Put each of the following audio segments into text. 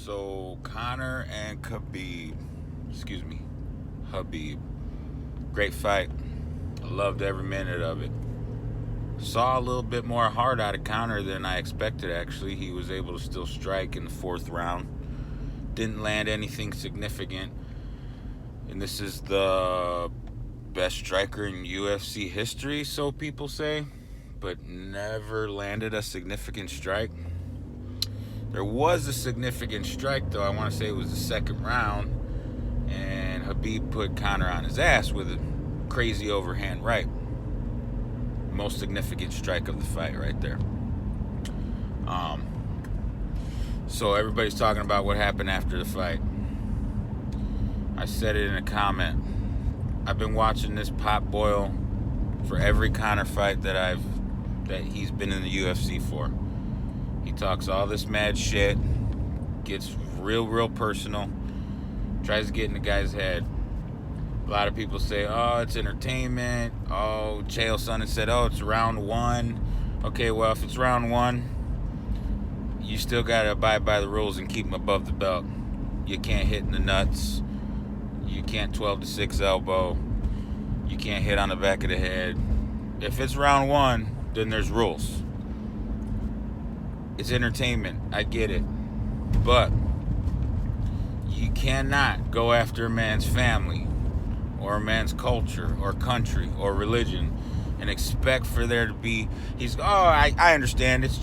So Conor and Khabib, Habib, great fight. I loved every minute of it. Saw a little bit more heart out of Conor than I expected. Actually, he was able to still strike in the fourth round. Didn't land anything significant, and this is the best striker in UFC history, so people say, but never landed a significant strike. There was a significant strike, though. I want to say it was the second round, and Khabib put Conor on his ass with a crazy overhand right. Most significant strike of the fight right there. So everybody's talking about what happened after the fight. I said it in a comment. I've been watching this pot boil for every Conor fight that he's been in the UFC for. He talks all this mad shit, gets real personal, tries to get in the guy's head. A lot of people say, oh, it's entertainment. Oh, Chael Sonnen said, oh, it's round one. Okay, well, if it's round one, you still got to abide by the rules and keep him above the belt. You can't hit in the nuts. You can't 12-6 elbow. You can't hit on the back of the head. If it's round one, then there's rules. It's entertainment. I get it. But you cannot go after a man's family or a man's culture or country or religion and expect for there to be, I understand, it's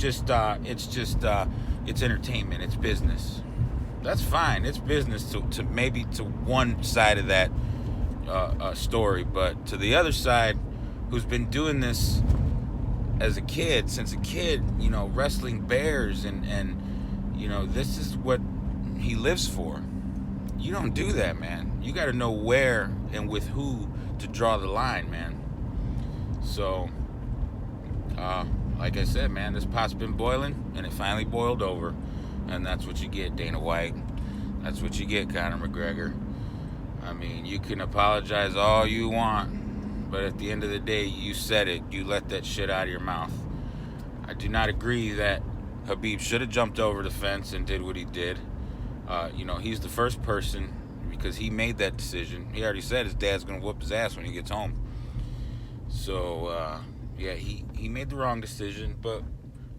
entertainment, it's business. That's fine, it's business to maybe to one side of that story, but to the other side, who's been doing this since a kid, wrestling bears and this is what he lives for. You don't do that, man. You got to know where and with who to draw the line, man. So, like I said, man, this pot's been boiling, and it finally boiled over. And that's what you get, Dana White. That's what you get, Conor McGregor. I mean, you can apologize all you want, but at the end of the day, you said it. You let that shit out of your mouth. I do not agree that Khabib should have jumped over the fence and did what he did. He's the first person, because he made that decision. He already said his dad's going to whoop his ass when he gets home. So, he made the wrong decision, but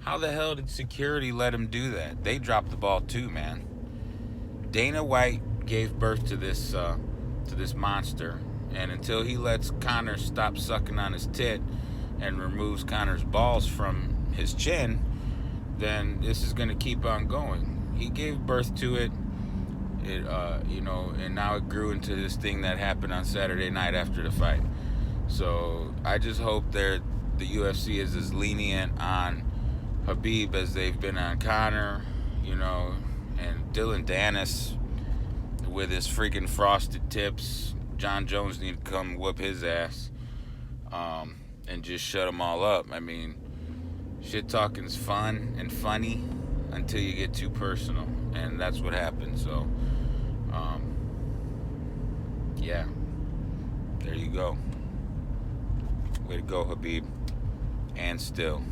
how the hell did security let him do that? They dropped the ball too, man. Dana White gave birth to this monster, and until he lets Conor stop sucking on his tit and removes Conor's balls from his chin, then this is going to keep on going. He gave birth to it, and now it grew into this thing that happened on Saturday night after the fight. So I just hope the UFC is as lenient on Khabib as they've been on Conor, and Dylan Dennis with his freaking frosted tips. John Jones need to come whoop his ass, and just shut them all up. I mean, shit talking's fun and funny until you get too personal, and that's what happened. So, there you go. Way to go, Khabib. And still.